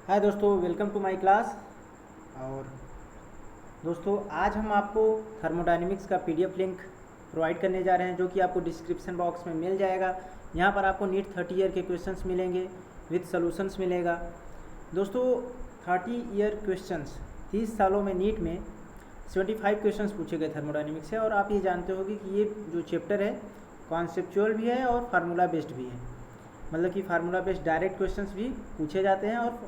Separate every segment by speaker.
Speaker 1: हाय दोस्तों, welcome to my class. और दोस्तों, आज हम आपको थर्मोडायनेमिक्स का पीडीएफ लिंक प्रोवाइड करने जा रहे हैं, जो कि आपको डिस्क्रिप्शन बॉक्स में मिल जाएगा। यहाँ पर आपको नीट 30 ईयर के क्वेश्चंस मिलेंगे, विद सॉल्यूशंस मिलेगा। दोस्तों, 30 ईयर क्वेश्चंस, 30 सालों में नीट में 75 क्वेश्चंस पूछे गए थर्मोडायनेमिक्स से। और आप ये जानते होंगे कि ये जो चैप्टर है कॉन्सेप्चुअल भी है और फार्मूला बेस्ड भी है। मतलब कि फार्मूला बेस्ड डायरेक्ट क्वेश्चंस भी पूछे जाते हैं और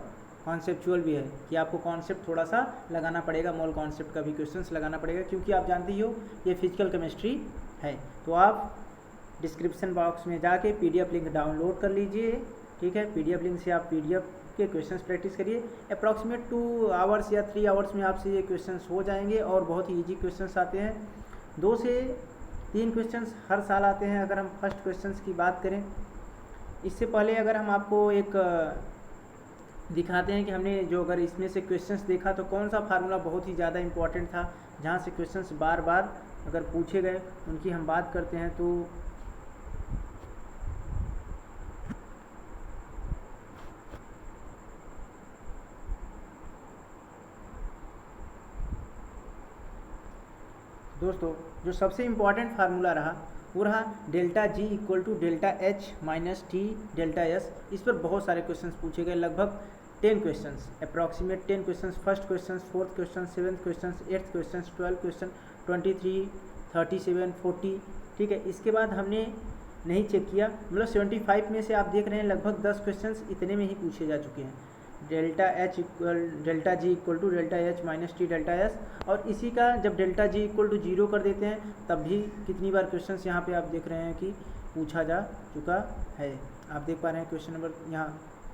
Speaker 1: कॉन्सेप्चुअल भी है कि आपको कॉन्सेप्ट थोड़ा सा लगाना पड़ेगा, मोल कॉन्सेप्ट का भी क्वेश्चंस लगाना पड़ेगा, क्योंकि आप जानते ही हो ये फिजिकल केमिस्ट्री है। तो आप डिस्क्रिप्शन बॉक्स में जाके पीडीएफ लिंक डाउनलोड कर लीजिए। ठीक है, पीडीएफ लिंक से आप पीडीएफ के क्वेश्चंस प्रैक्टिस करिए। अप्रॉक्सीमेट 2 आवर्स या 3 आवर्स में आपसे ये क्वेश्चंस हो जाएंगे और बहुत ही ईजी क्वेश्चंस आते हैं। 2 से 3 क्वेश्चंस हर साल आते हैं। अगर हम फर्स्ट क्वेश्चंस की बात करें, इससे पहले अगर हम आपको एक दिखाते हैं कि हमने जो अगर इसमें से क्वेश्चंस देखा तो कौन सा फार्मूला बहुत ही ज़्यादा इम्पॉर्टेंट था, जहाँ से क्वेश्चंस बार बार अगर पूछे गए, उनकी हम बात करते हैं। तो दोस्तों, जो सबसे इम्पॉर्टेंट फार्मूला रहा वो रहा delta G equal to delta H minus T delta S. इस पर बहुत सारे क्वेश्चंस पूछे गए, लगभग 10 questions, approximate 10 questions. First question, fourth question, 7th question, 8th question, 12th question, 23, 37, 40। ठीक है, इसके बाद हमने नहीं चेक किया, मतलब 75 में से आप देख रहे हैं लगभग 10 क्वेश्चंस इतने में ही पूछे जा चुके हैं। Delta G equal to delta H minus T delta S. और इसी का जब डेल्टा जी इक्वल टू 0 कर देते हैं, तब भी कितनी बार क्वेश्चंस यहाँ पे आप देख रहे हैं कि पूछा जा चुका है। आप देख पा रहे हैं क्वेश्चन नंबर यहाँ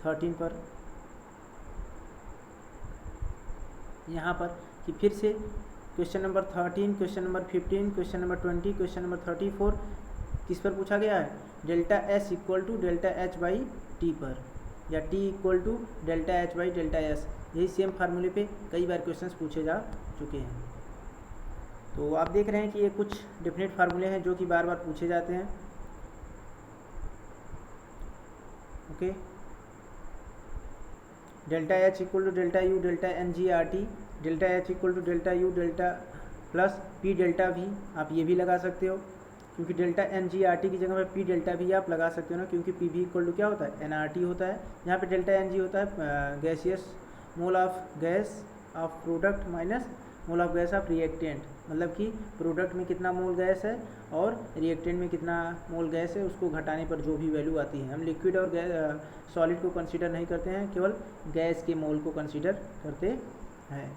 Speaker 1: 13 पर, यहाँ पर कि फिर से question number 13, question number 15, question number 20, question number 34 किस पर पूछा गया है? Delta S equal to delta H by T पर, या T equal to delta H by delta S. यही सेम फार्मूले पे कई बार क्वेश्चंस पूछे जा चुके हैं। तो आप देख रहे हैं कि ये कुछ डेफिनेट फार्मूले हैं जो कि बार बार पूछे जाते हैं। Okay, delta H equal to delta U delta N G R T, delta H equal to delta U delta plus P delta भी, आप ये भी लगा सकते हो, क्योंकि delta N G R T की जगह पे पी डेल्टा भी आप लगा सकते हो ना, क्योंकि पी भी इक्वल टू क्या होता है? एन आर टी होता है। यहाँ पे डेल्टा एन जी होता है gaseous mole of gas off product minus mole of gas off reactant, मतलब कि प्रोडक्ट में कितना मोल गैस है और रिएक्टेंट में कितना मोल गैस है, उसको घटाने पर जो भी वैल्यू आती है। हम लिक्विड और गैस सॉलिड को कंसीडर नहीं करते हैं, केवल गैस के मोल को कंसीडर करते हैं।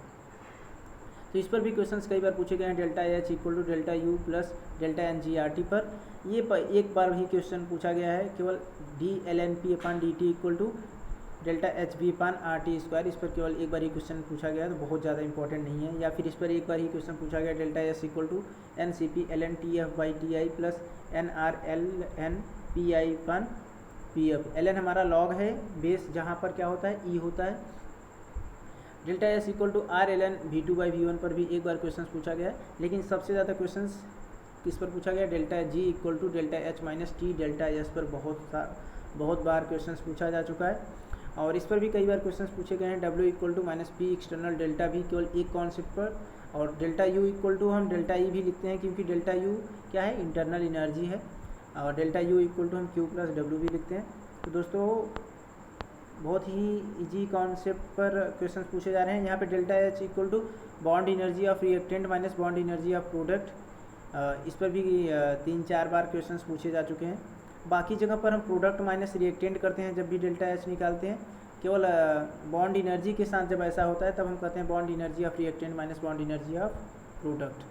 Speaker 1: तो इस पर भी क्वेश्चंस कई बार पूछे गए हैं। Delta H equal to delta U plus delta N G R T पर ये एक बार भी क्वेश्चन पूछा गया है, केवल D L N P upon D T equal to delta H B upon R T square. इस पर केवल एक बार ही क्वेश्चन पूछा गया है, तो बहुत ज़्यादा इंपॉर्टेंट नहीं है। या फिर इस पर एक बार ही क्वेश्चन पूछा गया, delta S equal to N C P L N T F by T I plus N R L N P I upon P F. L N हमारा लॉग है, बेस जहाँ पर क्या होता है? ई होता है। Delta S equal to R L N V two by V one पर भी एक बार क्वेश्चन पूछा गया है, लेकिन सबसे ज़्यादा क्वेश्चन किस पर पूछा गया? Delta G equal to delta H minus T delta S पर बहुत बार क्वेश्चन पूछा जा चुका है। और इस पर भी कई बार क्वेश्चन पूछे गए हैं। W equal to minus P external delta भी केवल एक कॉन्सेप्ट पर, और डेल्टा यू इक्वल टू हम डेल्टा ई भी लिखते हैं, क्योंकि डेल्टा यू क्या है? इंटरनल एनर्जी है। और डेल्टा यू इक्वल टू हम क्यू प्लस डब्ल्यू भी लिखते हैं। तो दोस्तों, बहुत ही इजी कॉन्सेप्ट पर क्वेश्चन पूछे जा रहे हैं। यहाँ पे delta H equal to bond energy of reactant minus bond energy of product. इस पर भी 3-4 बार क्वेश्चन पूछे जा चुके हैं। बाकी जगह पर हम प्रोडक्ट माइनस रिएक्टेंट करते हैं जब भी डेल्टा एच निकालते हैं। केवल बॉन्ड एनर्जी के साथ जब ऐसा होता है तब हम कहते हैं bond energy of reactant minus bond energy of product.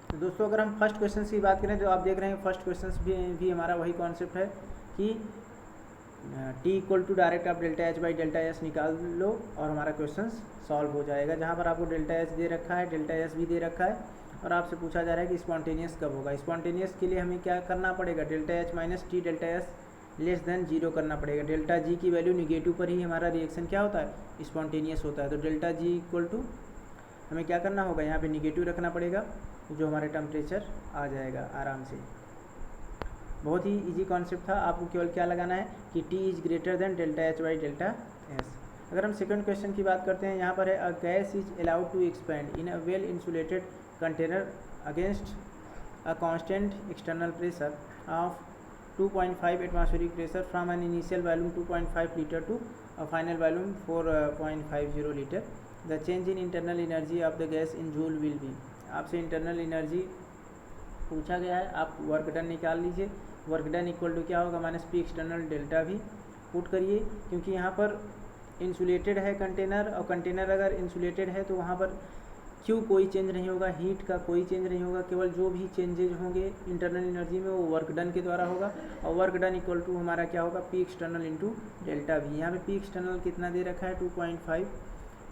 Speaker 1: तो दोस्तों, अगर हम फर्स्ट क्वेश्चन की बात करें, जो आप देख रहे हैं फर्स्ट क्वेश्चन भी हमारा वही कॉन्सेप्ट है कि टी इक्वल टू डायरेक्ट आप delta H by delta S निकाल लो और हमारा क्वेश्चन सॉल्व हो जाएगा। जहाँ पर आपको डेल्टा एच दे रखा है, डेल्टा एस भी दे रखा है, और आपसे पूछा जा रहा है कि स्पॉन्टेनियस कब होगा। स्पॉन्टेनियस के लिए हमें क्या करना पड़ेगा? Delta H minus T delta S less than 0 करना पड़ेगा। डेल्टा जी की वैल्यू निगेटिव पर ही हमारा रिएक्शन क्या होता है? स्पॉन्टेनियस होता है। तो डेल्टा जी इक्वल टू हमें क्या करना होगा, यहाँ पे निगेटिव रखना पड़ेगा, जो हमारे टेम्परेचर आ जाएगा आराम से। बहुत ही इजी कॉन्सेप्ट था, आपको केवल क्या लगाना है कि T is greater than delta H by delta S. अगर हम सेकंड क्वेश्चन की बात करते हैं, यहाँ पर है a gas is allowed to expand in a well insulated container against a constant external pressure of 2.5 atmospheric pressure from an initial volume 2.5 litre to a final volume 4.50 litre. The change in internal energy of the gas in joule will be. आपसे internal energy पूछा गया है, आप work done निकाल लीजिए। Work done equal to क्या होगा, minus P external delta भी पुट करिए, क्योंकि यहाँ पर इंसुलेटेड है कंटेनर, और कंटेनर अगर इंसुलेटेड है तो वहाँ पर क्यों कोई चेंज नहीं होगा, हीट का कोई चेंज नहीं होगा, केवल जो भी चेंजेज होंगे इंटरनल एनर्जी में वो वर्क डन के द्वारा होगा। और वर्क डन इक्वल टू हमारा क्या होगा, P external into delta we. यहाँ पे पी एक्सटर्नल कितना दे रखा है, 2.5,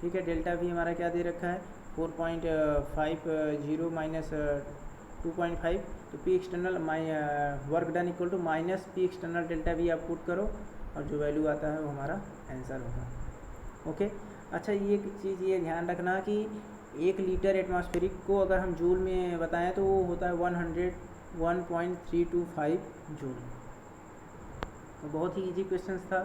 Speaker 1: ठीक है। डेल्टा वी हमारा क्या दे रखा है, 4.50 माइनस 2.5, तो P external work done equal to minus P external delta V आप पुट करो, और जो वैल्यू आता है वो हमारा आंसर होगा। ओके, अच्छा ये चीज़ ये ध्यान रखना कि 1 लीटर एटमॉस्फेरिक को अगर हम जूल में बताएं तो वो होता है 101.325 जूल। तो बहुत ही इजी क्वेश्चन था।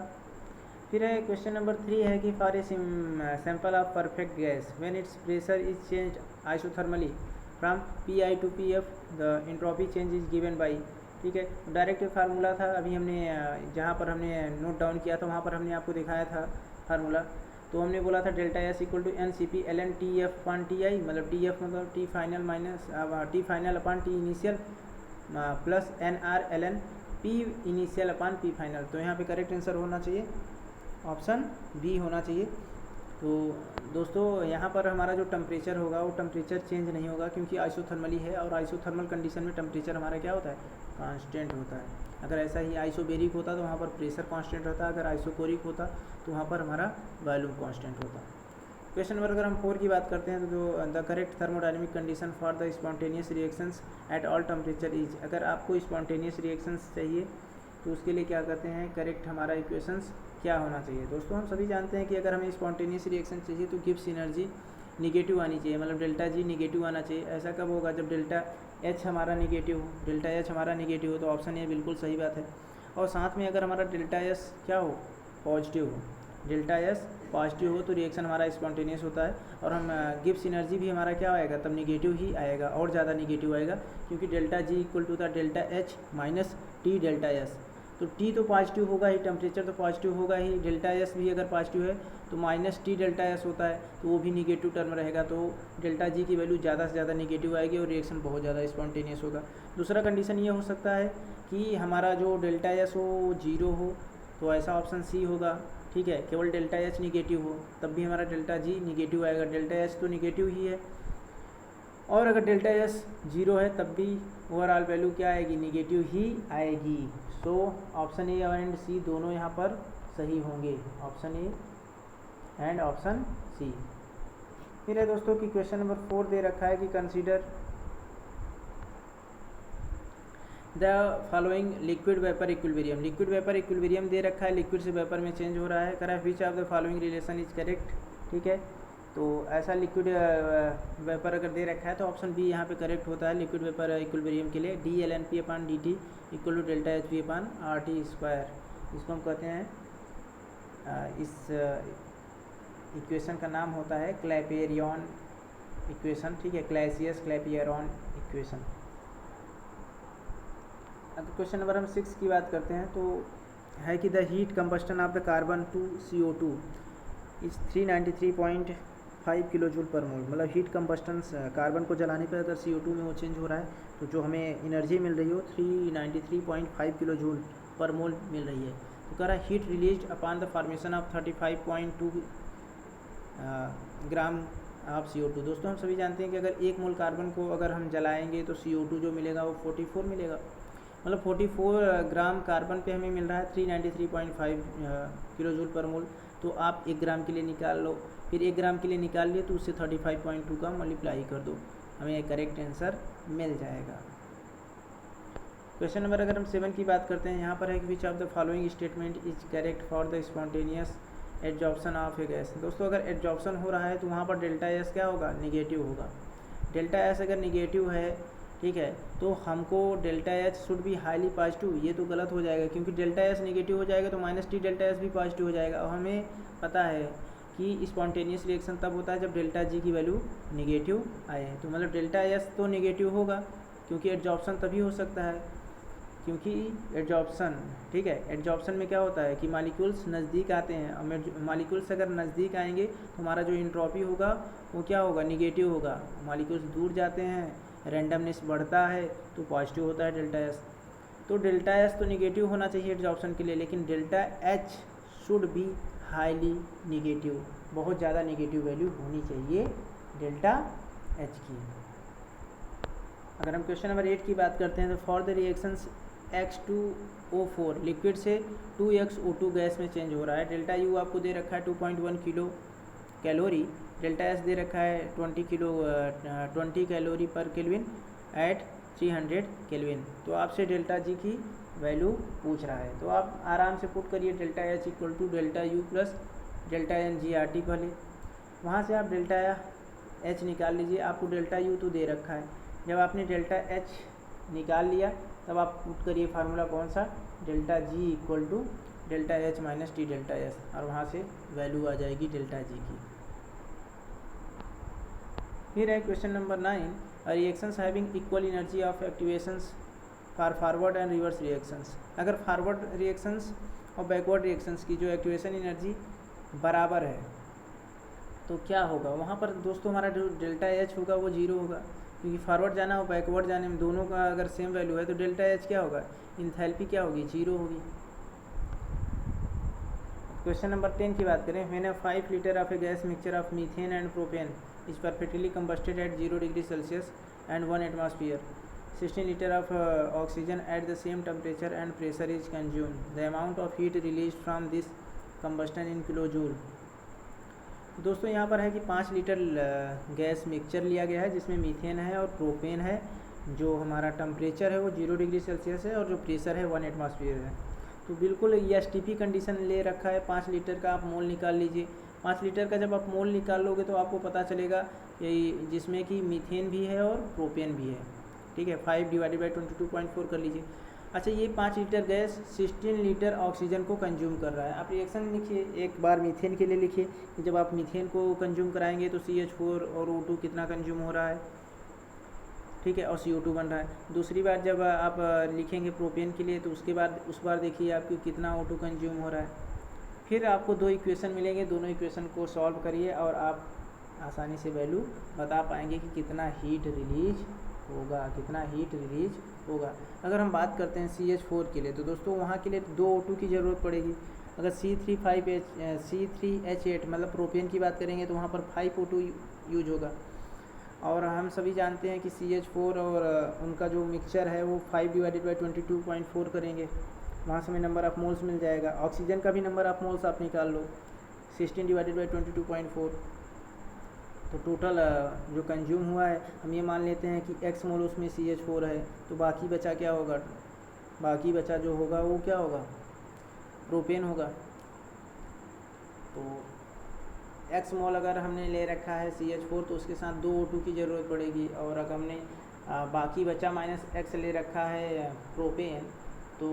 Speaker 1: फिर है क्वेश्चन नंबर 3 है कि for a sample of perfect gas when its pressure is changed isothermally from P to P F the entropy change is given by, ठीक है। डायरेक्ट फार्मूला था, अभी हमने जहाँ पर हमने नोट डाउन किया था वहाँ पर हमने आपको दिखाया था फार्मूला। तो हमने बोला था delta S equal to N C P L N T f upon T i, मतलब टी एफ मतलब T final minus T final upon T initial plus N R L N P initial upon P final. तो यहाँ पे correct answer होना चाहिए option B होना चाहिए। तो दोस्तों यहाँ पर हमारा जो टेम्परेचर होगा वो टेम्परेचर चेंज नहीं होगा, क्योंकि आइसोथर्मली है, और आइसोथर्मल कंडीशन में टेम्परेचर हमारा क्या होता है, कांस्टेंट होता है। अगर ऐसा ही आइसोबेरिक होता तो वहाँ पर प्रेशर कांस्टेंट होता, अगर आइसोकोरिक होता तो वहाँ पर हमारा वॉल्यूम कांस्टेंट होता। क्वेश्चन नंबर अगर हम 4 की बात करते हैं तो जो the correct thermodynamic condition for the spontaneous reactions at all temperature is. अगर आपको स्पॉन्टेनियस रिएक्शंस चाहिए तो उसके लिए क्या करते हैं, करेक्ट हमारा इक्वेशंस क्या होना चाहिए। दोस्तों हम सभी जानते हैं कि अगर हमें स्पॉन्टेनियस रिएक्शन चाहिए तो गिब्स एनर्जी निगेटिव आनी चाहिए, मतलब डेल्टा जी निगेटिव आना चाहिए। ऐसा कब होगा, जब डेल्टा एच हमारा निगेटिव हो। डेल्टा एच हमारा निगेटिव हो तो ऑप्शन ए बिल्कुल सही बात है। और साथ में अगर हमारा डेल्टा एस क्या हो, पॉजिटिव हो, डेल्टा एस पॉजिटिव हो तो रिएक्शन हमारा स्पॉन्टेनियस होता है। और हम गिब्स एनर्जी भी हमारा क्या आएगा, तब निगेटिव ही आएगा, और ज़्यादा निगेटिव आएगा, क्योंकि डेल्टा जी इक्वल टू था delta H minus T delta S. तो टी तो पॉजिटिव होगा ही, टेम्परेचर तो पॉजिटिव होगा ही, डेल्टा एस भी अगर पॉजिटिव है तो माइनस टी डेल्टा एस होता है, तो वो भी निगेटिव टर्म रहेगा। तो डेल्टा जी की वैल्यू ज़्यादा से ज़्यादा निगेटिव आएगी और रिएक्शन बहुत ज़्यादा स्पॉन्टेनियस होगा। दूसरा कंडीशन ये हो सकता है कि हमारा जो डेल्टा एस हो वो जीरो हो, तो ऐसा ऑप्शन सी होगा, ठीक है। केवल डेल्टा एच निगेटिव हो तब भी हमारा डेल्टा जी निगेटिव आएगा, डेल्टा एच तो निगेटिव ही है। और अगर डेल्टा एस जीरो है तब भी ओवरऑल वैल्यू क्या आएगी, निगेटिव ही आएगी। सो ऑप्शन ए एंड सी दोनों यहाँ पर सही होंगे, option A and option C. फिर है दोस्तों कि क्वेश्चन नंबर 4 दे रखा है कि consider the following liquid vapour equilibrium. Liquid vapour equilibrium दे रखा है, लिक्विड से वेपर में चेंज हो रहा है, करा which of the following relation is correct, ठीक है। तो ऐसा लिक्विड वेपर अगर दे रखा है तो ऑप्शन बी यहाँ पे करेक्ट होता है लिक्विड वेपर इक्विलिब्रियम के लिए। D L N P upon D T equal to delta H P upon R T square, इसको हम कहते हैं इस इक्वेशन का नाम होता है क्लैपेरियन इक्वेशन, ठीक है, क्लैसियस क्लैपेरियन इक्वेशन। अगर क्वेश्चन नंबर हम 6 की बात करते हैं तो है कि the heat combustion of the carbon to CO2 is 393.5 kilo joule per mole. मतलब हीट कंबस्टन कार्बन को जलाने पर अगर CO2 में वो चेंज हो रहा है तो जो हमें एनर्जी मिल रही हो 393.5 किलो जूल पर मोल मिल रही है। तो कह रहा है heat released upon the formation of 35.2 gram of CO2। दोस्तों हम सभी जानते हैं कि अगर 1 मोल कार्बन को अगर हम जलाएंगे तो CO2 जो मिलेगा वो 44 मिलेगा, मतलब 44 ग्राम कार्बन पे हमें मिल रहा है 393.5 किलो जूल पर मोल। तो आप 1 ग्राम के लिए निकाल लो, फिर 1 ग्राम के लिए निकाल लिए तो उससे 35.2 का मल्टीप्लाई कर दो, हमें करेक्ट आंसर मिल जाएगा। क्वेश्चन नंबर अगर हम 7 की बात करते हैं, यहाँ पर है कि which of the following statement is correct for the spontaneous adsorption of a gas. दोस्तों अगर एड्जॉर्प्शन हो रहा है तो वहाँ पर डेल्टा एस क्या होगा, निगेटिव होगा। डेल्टा एस अगर निगेटिव है, ठीक है, तो हमको delta H should be highly positive, ये तो गलत हो जाएगा, क्योंकि डेल्टा एस निगेटिव हो जाएगा तो माइनस टी डेल्टा एस भी पॉजिटिव हो जाएगा। और हमें पता है कि स्पॉन्टेनियस रिएक्शन तब होता है जब डेल्टा जी की वैल्यू निगेटिव आए, तो मतलब डेल्टा एस तो निगेटिव होगा, क्योंकि एड्जॉर्प्शन तभी हो सकता है, क्योंकि एड्जॉर्प्शन, ठीक है, एड्जॉर्प्शन में क्या होता है कि मॉलिक्यूल्स नज़दीक आते हैं, और मॉलिक्यूल्स अगर नज़दीक आएंगे तो हमारा जो एंट्रोपी होगा वो क्या होगा, निगेटिव होगा। मॉलिक्यूल्स दूर जाते हैं, रैंडमनेस बढ़ता है तो पॉजिटिव होता है डेल्टा एस। तो डेल्टा एस तो निगेटिव होना चाहिए एड्जॉर्प्शन के लिए, लेकिन delta H should be highly negative, बहुत ज़्यादा निगेटिव वैल्यू होनी चाहिए डेल्टा एच की। अगर हम क्वेश्चन नंबर 8 की बात करते हैं तो for the reactions X2O4 liquid से 2XO2 गैस में चेंज हो रहा है। डेल्टा यू आपको दे रखा है 2.1 किलो कैलोरी, डेल्टा एस दे रखा है 20 कैलोरी पर केल्विन एट 300 केल्विन। तो आपसे डेल्टा जी की वैल्यू पूछ रहा है, तो आप आराम से पुट करिए delta H equal to delta U plus delta N G R T पहले, वहाँ से आप डेल्टा एच निकाल लीजिए। आपको डेल्टा यू तो दे रखा है, जब आपने डेल्टा एच निकाल लिया तब आप पुट करिए फार्मूला कौन सा, delta G equal to delta H minus T delta S, और वहाँ से वैल्यू आ जाएगी डेल्टा जी की। फिर है question number 9, reactions having equal energy of activations for forward and reverse reactions. अगर फॉरवर्ड रिएक्शंस और बैकवर्ड रिएक्शंस की जो एक्टिवेशन एनर्जी बराबर है तो क्या होगा, वहाँ पर दोस्तों हमारा जो डेल्टा एच होगा वो जीरो होगा, क्योंकि फॉरवर्ड जाना और बैकवर्ड जाने में दोनों का अगर सेम वैल्यू है तो डेल्टा एच क्या होगा, इंथैल्पी क्या होगी, जीरो होगी। क्वेश्चन नंबर 10 की बात करें, when 5 litre of a gas mixture of methane and propane is perfectly combusted at 0 degree Celsius and 1 atmosphere, 16 litre of oxygen at the same temperature and pressure is consumed, the amount of heat release from this combustion in kilo joule. दोस्तों यहाँ पर है कि 5 litre gas mixture लिया गया है जिसमें methane है और प्रोपेन है, जो हमारा टेम्परेचर है वो 0 डिग्री सेल्सियस है और जो प्रेशर है 1 एटमॉस्फेयर है। तो बिल्कुल एसटीपी कंडीशन ले रखा है। 5 लीटर का आप मोल निकाल लीजिए। 5 लीटर का जब आप मोल निकाल लोगे तो आपको पता चलेगा कि जिसमें कि मीथेन भी है और प्रोपेन भी है, ठीक है। 5 डिवाइडेड बाई 22.4 कर लीजिए। अच्छा, ये 5 लीटर गैस 16 लीटर ऑक्सीजन को कंज्यूम कर रहा है। आप रिएक्शन लिखिए, एक बार मीथेन के लिए लिखिए कि जब आप मीथेन को कंज्यूम कराएंगे तो CH4 और O2 कितना कंज्यूम हो रहा है, ठीक है, और CO2 बन रहा है। दूसरी बार जब आप लिखेंगे प्रोपेन के लिए तो उसके बाद उस बार देखिए आपको कितना O2 कंज्यूम हो रहा है। फिर आपको 2 इक्वेशन मिलेंगे, दोनों इक्वेशन को सॉल्व करिए और आप आसानी से वैल्यू बता पाएंगे कि कितना हीट रिलीज होगा, कितना हीट रिलीज होगा। अगर हम बात करते हैं CH4 के लिए तो दोस्तों वहाँ के लिए 2 O2 की ज़रूरत पड़ेगी। अगर C3H8 मतलब प्रोपेन की बात करेंगे तो वहाँ पर 5 O2 यूज होगा। और हम सभी जानते हैं कि CH4 और उनका जो मिक्सचर है वो 5 डिवाइडेड बाई 22.4 करेंगे, वहाँ से हमें नंबर ऑफ मोल्स मिल जाएगा। ऑक्सीजन का भी नंबर ऑफ मोल्स आप निकाल लो, 16 डिवाइडेड बाई 22.4। तो टोटल जो कंज्यूम हुआ है हम ये मान लेते हैं कि x मोल उसमें CH4 है, तो बाकी बचा क्या होगा, बाकी बचा जो होगा वो क्या होगा, प्रोपेन होगा। तो x मोल अगर हमने ले रखा है CH4 तो उसके साथ 2 O2 की ज़रूरत पड़ेगी, और अगर हमने बाकी बचा -x ले रखा है प्रोपेन तो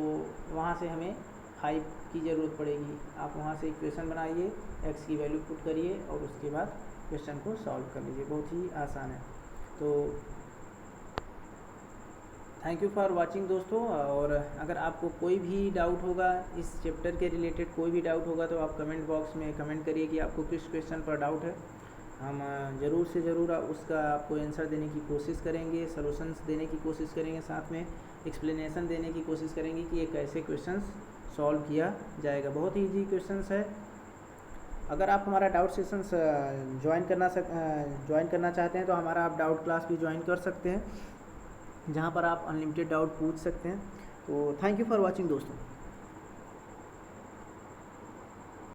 Speaker 1: वहाँ से हमें 5 की ज़रूरत पड़ेगी। आप वहाँ से इक्वेशन बनाइए, x की वैल्यू पुट करिए और उसके बाद क्वेश्चन को सॉल्व कर लीजिए, बहुत ही आसान है। तो थैंक यू फॉर वाचिंग दोस्तों। और अगर आपको कोई भी डाउट होगा इस चैप्टर के रिलेटेड, कोई भी डाउट होगा तो आप कमेंट बॉक्स में कमेंट करिए कि आपको किस क्वेश्चन पर डाउट है। हम ज़रूर से ज़रूर उसका आपको आंसर देने की कोशिश करेंगे, सॉल्यूशंस देने की कोशिश करेंगे, साथ में एक्सप्लेनेशन देने की कोशिश करेंगे कि ये कैसे क्वेश्चंस सॉल्व किया जाएगा। बहुत ही ईजी क्वेश्चंस है। अगर आप हमारा डाउट सेशंस ज्वाइन करना चाहते हैं तो हमारा आप डाउट क्लास भी ज्वाइन कर सकते हैं, जहां पर आप अनलिमिटेड डाउट पूछ सकते हैं। तो थैंक यू फॉर वाचिंग दोस्तों।